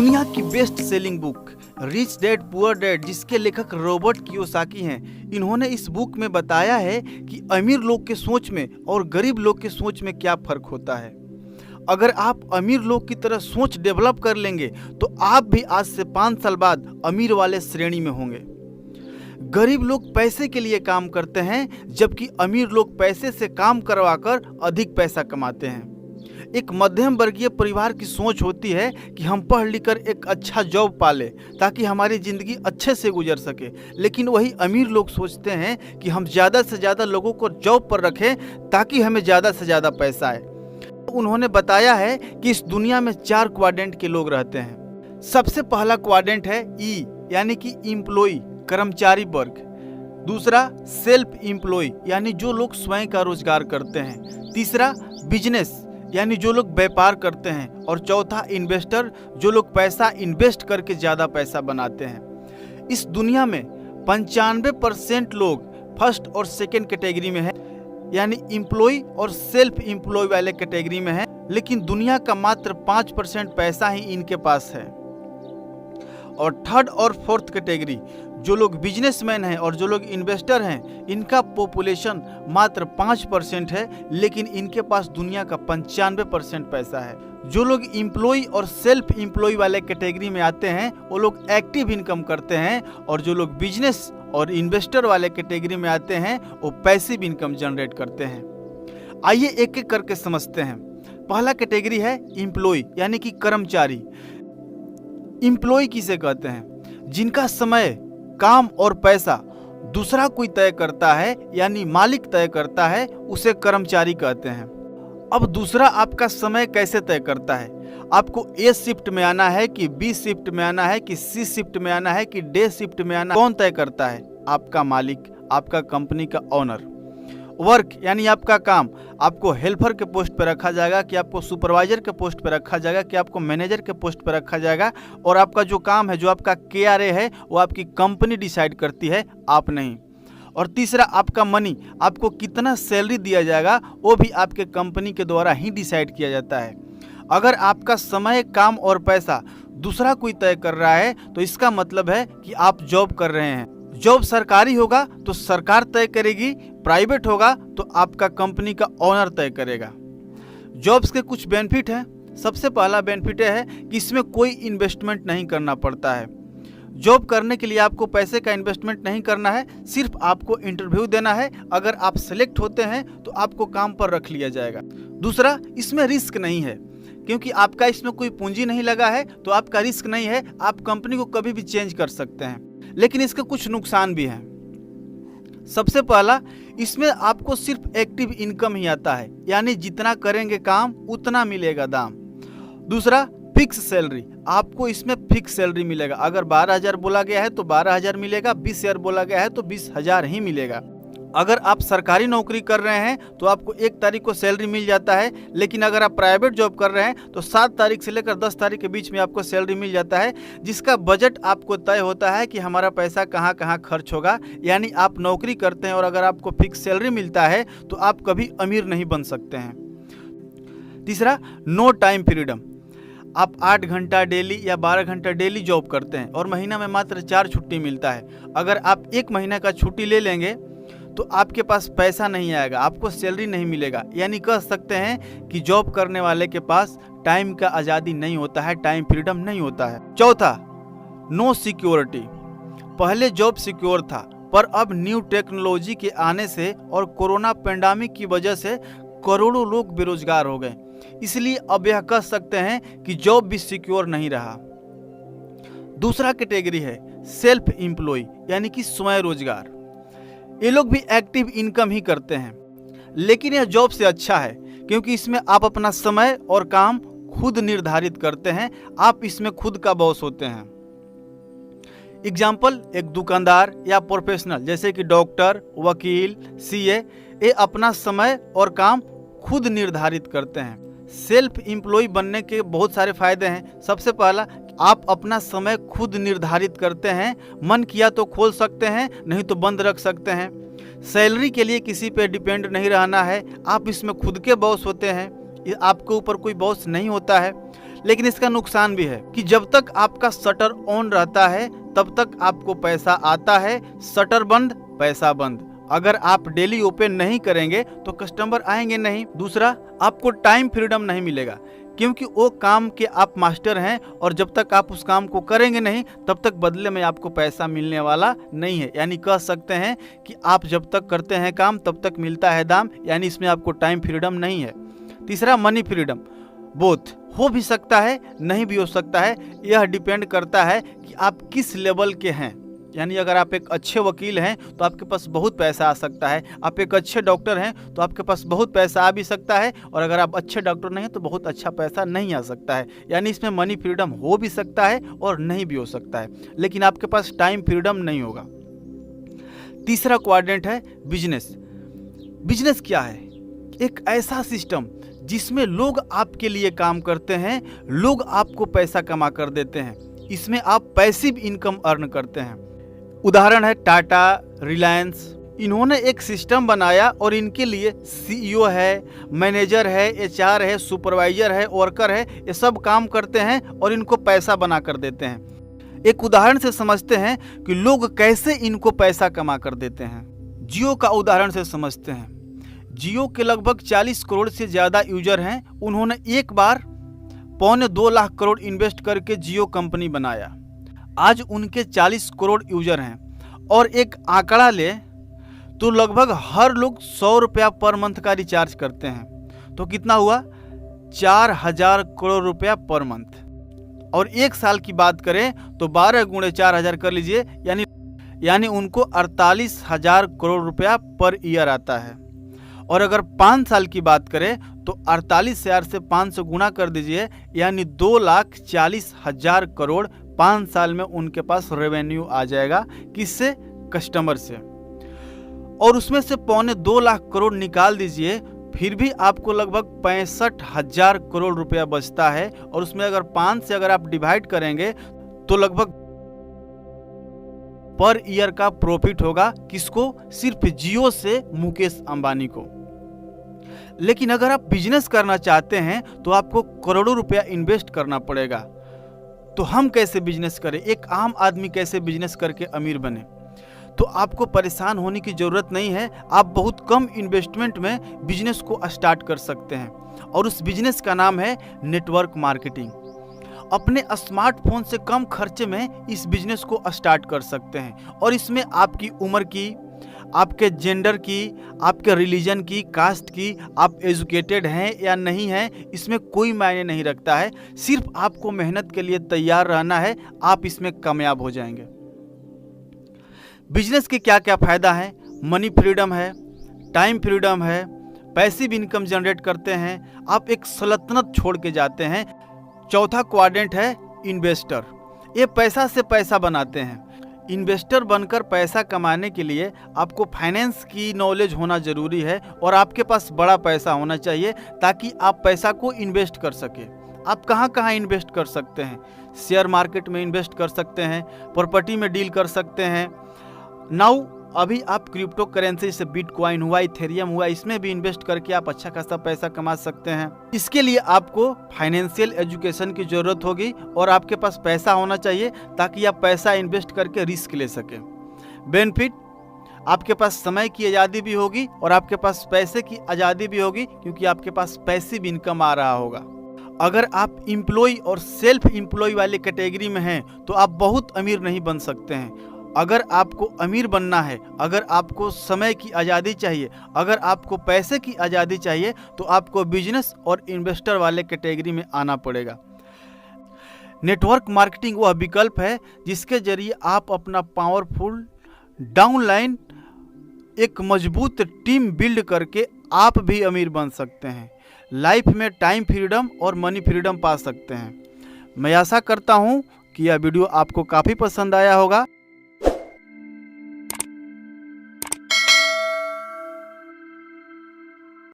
दुनिया की best selling book rich dad poor dad, जिसके लेखक रॉबर्ट कियोसाकी हैं, इन्होंने इस बुक में बताया है कि अमीर लोग के सोच में और गरीब लोग के सोच में क्या फ़र्क होता है। अगर आप अमीर लोग की तरह सोच डेवलप कर लेंगे तो आप भी आज से 5 साल बाद अमीर वाले श्रेणी में होंगे। गरीब लोग पैसे के लिए काम करते हैं, जबकि अमीर लोग पैसे से काम करवाकर अधिक पैसा कमाते हैं। एक मध्यम वर्गीय परिवार की सोच होती है कि हम पढ़ लिख कर एक अच्छा जॉब पाले ताकि हमारी ज़िंदगी अच्छे से गुजर सके, लेकिन वही अमीर लोग सोचते हैं कि हम ज़्यादा से ज़्यादा लोगों को जॉब पर रखें ताकि हमें ज़्यादा से ज़्यादा पैसा आए। उन्होंने बताया है कि इस दुनिया में 4 क्वाड्रेंट के लोग रहते हैं। सबसे पहला क्वाड्रेंट है ई, यानी कि एम्प्लॉय, कर्मचारी वर्ग। दूसरा सेल्फ एम्प्लॉय, यानी जो लोग स्वयं का रोजगार करते हैं। तीसरा बिजनेस, यानी जो लोग व्यापार करते हैं। और चौथा इन्वेस्टर, जो लोग पैसा इन्वेस्ट करके ज़्यादा पैसा बनाते हैं। इस दुनिया में 95% लोग फर्स्ट और सेकेंड कैटेगरी में है, यानी एम्प्लॉय और सेल्फ एम्प्लॉय वाले कैटेगरी में है, लेकिन दुनिया का मात्र 5% पैसा ही इनके पास है। और थर्ड और फोर्थ कैटेगरी, जो लोग बिजनेसमैन हैं और जो लोग इन्वेस्टर हैं, इनका पॉपुलेशन मात्र 5% है, लेकिन इनके पास दुनिया का 95% पैसा है। जो लोग एम्प्लॉय और सेल्फ एम्प्लॉय वाले कैटेगरी में आते हैं वो लोग एक्टिव इनकम करते हैं, और जो लोग बिजनेस और इन्वेस्टर वाले कैटेगरी में आते हैं वो पैसिव इनकम जनरेट करते हैं। आइए एक एक करके समझते हैं। पहला कैटेगरी है एम्प्लॉय, यानी कि कर्मचारी। एम्प्लॉय किसे कहते हैं? जिनका समय, काम और पैसा दूसरा कोई तय करता है, यानी मालिक तय करता है, उसे कर्मचारी कहते हैं। अब दूसरा आपका समय कैसे तय करता है? आपको ए शिफ्ट में आना है कि बी शिफ्ट में आना है कि सी शिफ्ट में आना है कि डे शिफ्ट में आना है, कौन तय करता है? आपका मालिक, आपका कंपनी का ओनर। वर्क, यानी आपका काम, आपको हेल्पर के पोस्ट पर रखा जाएगा कि आपको सुपरवाइजर के पोस्ट पर रखा जाएगा कि आपको मैनेजर के पोस्ट पर रखा जाएगा। और आपका जो काम है, जो आपका KRA है, वो आपकी कंपनी डिसाइड करती है, आप नहीं। और तीसरा आपका मनी, आपको कितना सैलरी दिया जाएगा वो भी आपके कंपनी के द्वारा ही डिसाइड किया जाता है। अगर आपका समय, काम और पैसा दूसरा कोई तय कर रहा है तो इसका मतलब है कि आप जॉब कर रहे हैं। जॉब सरकारी होगा तो सरकार तय करेगी, प्राइवेट होगा तो आपका कंपनी का ओनर तय करेगा। जॉब्स के कुछ बेनिफिट हैं। सबसे पहला बेनिफिट है कि इसमें कोई इन्वेस्टमेंट नहीं करना पड़ता है। जॉब करने के लिए आपको पैसे का इन्वेस्टमेंट नहीं करना है, सिर्फ आपको इंटरव्यू देना है। अगर आप सेलेक्ट होते हैं तो आपको काम पर रख लिया जाएगा। दूसरा, इसमें रिस्क नहीं है, क्योंकि आपका इसमें कोई पूंजी नहीं लगा है तो आपका रिस्क नहीं है। आप कंपनी को कभी भी चेंज कर सकते हैं। लेकिन इसके कुछ नुकसान भी हैं। सबसे पहला, इसमें आपको सिर्फ एक्टिव इनकम ही आता है, यानी जितना करेंगे काम उतना मिलेगा दाम। दूसरा, फिक्स सैलरी, आपको इसमें फिक्स सैलरी मिलेगा। अगर 12,000 बोला गया है तो 12,000 मिलेगा, 20,000 बोला गया है तो 20,000 ही मिलेगा। अगर आप सरकारी नौकरी कर रहे हैं तो आपको 1 तारीख को सैलरी मिल जाता है, लेकिन अगर आप प्राइवेट जॉब कर रहे हैं तो 7 तारीख से लेकर 10 तारीख के बीच में आपको सैलरी मिल जाता है, जिसका बजट आपको तय होता है कि हमारा पैसा कहाँ कहाँ खर्च होगा। यानी आप नौकरी करते हैं और अगर आपको फिक्स सैलरी मिलता है तो आप कभी अमीर नहीं बन सकते हैं। तीसरा, नो टाइम फ्रीडम। आप 8 घंटा डेली या 12 घंटा डेली जॉब करते हैं और महीना में मात्र 4 छुट्टी मिलता है। अगर आप 1 महीना का छुट्टी ले लेंगे तो आपके पास पैसा नहीं आएगा, आपको सैलरी नहीं मिलेगा। यानी कह सकते हैं कि जॉब करने वाले के पास टाइम का आज़ादी नहीं होता है, टाइम फ्रीडम नहीं होता है। चौथा, नो सिक्योरिटी। पहले जॉब सिक्योर था, पर अब न्यू टेक्नोलॉजी के आने से और कोरोना पेंडेमिक की वजह से करोड़ों लोग बेरोजगार हो गए, इसलिए अब यह कह सकते हैं कि जॉब भी सिक्योर नहीं रहा। दूसरा कैटेगरी है सेल्फ एम्प्लॉय, यानी कि स्वयं रोजगार। ये लोग भी एक्टिव इनकम ही करते हैं, लेकिन यह जॉब से अच्छा है क्योंकि इसमें आप अपना समय और काम खुद निर्धारित करते हैं। आप इसमें खुद का बॉस होते हैं। एग्जाम्पल, एक दुकानदार या प्रोफेशनल जैसे कि डॉक्टर, वकील, CA, ये अपना समय और काम खुद निर्धारित करते हैं। सेल्फ एम्प्लॉय बनने के बहुत सारे फायदे हैं। सबसे पहला, आप अपना समय खुद निर्धारित करते हैं। मन किया तो खोल सकते हैं, नहीं तो बंद रख सकते हैं। सैलरी के लिए किसी पे डिपेंड नहीं रहना है, आप इसमें खुद के बॉस होते हैं, आपके ऊपर कोई बॉस नहीं होता है। लेकिन इसका नुकसान भी है कि जब तक आपका शटर ऑन रहता है तब तक आपको पैसा आता है, शटर बंद पैसा बंद। अगर आप डेली ओपन नहीं करेंगे तो कस्टमर आएंगे नहीं। दूसरा, आपको टाइम फ्रीडम नहीं मिलेगा, क्योंकि वो काम के आप मास्टर हैं और जब तक आप उस काम को करेंगे नहीं तब तक बदले में आपको पैसा मिलने वाला नहीं है। यानी कह सकते हैं कि आप जब तक करते हैं काम तब तक मिलता है दाम, यानी इसमें आपको टाइम फ्रीडम नहीं है। तीसरा, मनी फ्रीडम। बोथ हो भी सकता है, नहीं भी हो सकता है, यह डिपेंड करता है कि आप किस लेवल के हैं। यानी अगर आप एक अच्छे वकील हैं तो आपके पास बहुत पैसा आ सकता है, आप एक अच्छे डॉक्टर हैं तो आपके पास बहुत पैसा आ भी सकता है, और अगर आप अच्छे डॉक्टर नहीं हैं तो बहुत अच्छा पैसा नहीं आ सकता है। यानी इसमें मनी फ्रीडम हो भी सकता है और नहीं भी हो सकता है, लेकिन आपके पास टाइम फ्रीडम नहीं होगा। तीसरा क्वाड्रेंट है बिजनेस। बिजनेस क्या है? एक ऐसा सिस्टम जिसमें लोग आपके लिए काम करते हैं, लोग आपको पैसा कमा कर देते हैं। इसमें आप पैसिव इनकम अर्न करते हैं। उदाहरण है टाटा, रिलायंस। इन्होंने एक सिस्टम बनाया और इनके लिए सीईओ है, मैनेजर है, एचआर है, सुपरवाइजर है, वर्कर है, ये सब काम करते हैं और इनको पैसा बना कर देते हैं। एक उदाहरण से समझते हैं कि लोग कैसे इनको पैसा कमा कर देते हैं। जियो का उदाहरण से समझते हैं। जियो के लगभग 40 करोड़ से ज़्यादा यूजर हैं। उन्होंने एक बार 1.25 लाख करोड़ इन्वेस्ट करके जियो कंपनी बनाया। आज उनके 40 करोड़ यूजर हैं और एक आंकड़ा ले तो लगभग हर लोग 100 रुपया पर मंथ का रिचार्ज करते हैं, तो कितना हुआ? 4000 करोड़ रुपया पर मंथ। और एक साल की बात करें तो 12 गुणे 4000 कर लीजिए, यानी उनको 48,000 करोड़ रुपया पर ईयर आता है। और अगर 5 साल की बात करें तो 48,000 से 500 गुना कर दीजिए, यानी 2,40,000 करोड़ 5 साल में उनके पास रेवेन्यू आ जाएगा। किससे? कस्टमर से। और उसमें से 2.25 लाख करोड़ निकाल दीजिए, फिर भी आपको लगभग 65,000 करोड़ रुपया बचता है। और उसमें अगर 5 से अगर आप डिवाइड करेंगे तो लगभग पर ईयर का प्रॉफिट होगा। किसको? सिर्फ जियो से मुकेश अंबानी को। लेकिन अगर आप बिजनेस करना चाहते हैं तो आपको करोड़ों रुपया इन्वेस्ट करना पड़ेगा। तो हम कैसे बिजनेस करें? एक आम आदमी कैसे बिजनेस करके अमीर बने? तो आपको परेशान होने की ज़रूरत नहीं है। आप बहुत कम इन्वेस्टमेंट में बिजनेस को स्टार्ट कर सकते हैं, और उस बिजनेस का नाम है नेटवर्क मार्केटिंग। अपने स्मार्टफोन से कम खर्चे में इस बिजनेस को स्टार्ट कर सकते हैं, और इसमें आपकी उम्र की, आपके जेंडर की, आपके रिलीजन की, कास्ट की, आप एजुकेटेड हैं या नहीं हैं, इसमें कोई मायने नहीं रखता है। सिर्फ आपको मेहनत के लिए तैयार रहना है, आप इसमें कामयाब हो जाएंगे। बिजनेस के क्या क्या फ़ायदा हैं? मनी फ्रीडम है, टाइम फ्रीडम है, पैसिव इनकम जनरेट करते हैं, आप एक सल्तनत छोड़ के जाते हैं। चौथा क्वाड्रेंट है इन्वेस्टर। ये पैसा से पैसा बनाते हैं। इन्वेस्टर बनकर पैसा कमाने के लिए आपको फाइनेंस की नॉलेज होना ज़रूरी है, और आपके पास बड़ा पैसा होना चाहिए ताकि आप पैसा को इन्वेस्ट कर सके। आप कहाँ कहाँ इन्वेस्ट कर सकते हैं? शेयर मार्केट में इन्वेस्ट कर सकते हैं, प्रॉपर्टी में डील कर सकते हैं। नाउ अभी आप क्रिप्टो करेंसी से बिटकॉइन हुआ, इथेरियम हुआ, इसमें भी इन्वेस्ट करके आप अच्छा खासा पैसा कमा सकते हैं। इसके लिए आपको फाइनेंशियल एजुकेशन की ज़रूरत होगी और आपके पास पैसा होना चाहिए ताकि आप पैसा इन्वेस्ट करके रिस्क ले सकें। बेनिफिट, आपके पास समय की आज़ादी भी होगी और आपके पास पैसे की आज़ादी भी होगी, क्योंकि आपके पास पैसिव इनकम आ रहा होगा। अगर आप एम्प्लॉय और सेल्फ एम्प्लॉय वाले कैटेगरी में हैं तो आप बहुत अमीर नहीं बन सकते हैं। अगर आपको अमीर बनना है, अगर आपको समय की आज़ादी चाहिए, अगर आपको पैसे की आज़ादी चाहिए, तो आपको बिजनेस और इन्वेस्टर वाले कैटेगरी में आना पड़ेगा। नेटवर्क मार्केटिंग वह विकल्प है जिसके जरिए आप अपना पावरफुल डाउनलाइन, एक मजबूत टीम बिल्ड करके आप भी अमीर बन सकते हैं। लाइफ में टाइम फ्रीडम और मनी फ्रीडम पा सकते हैं। मैं आशा करता हूँ कि यह वीडियो आपको काफ़ी पसंद आया होगा।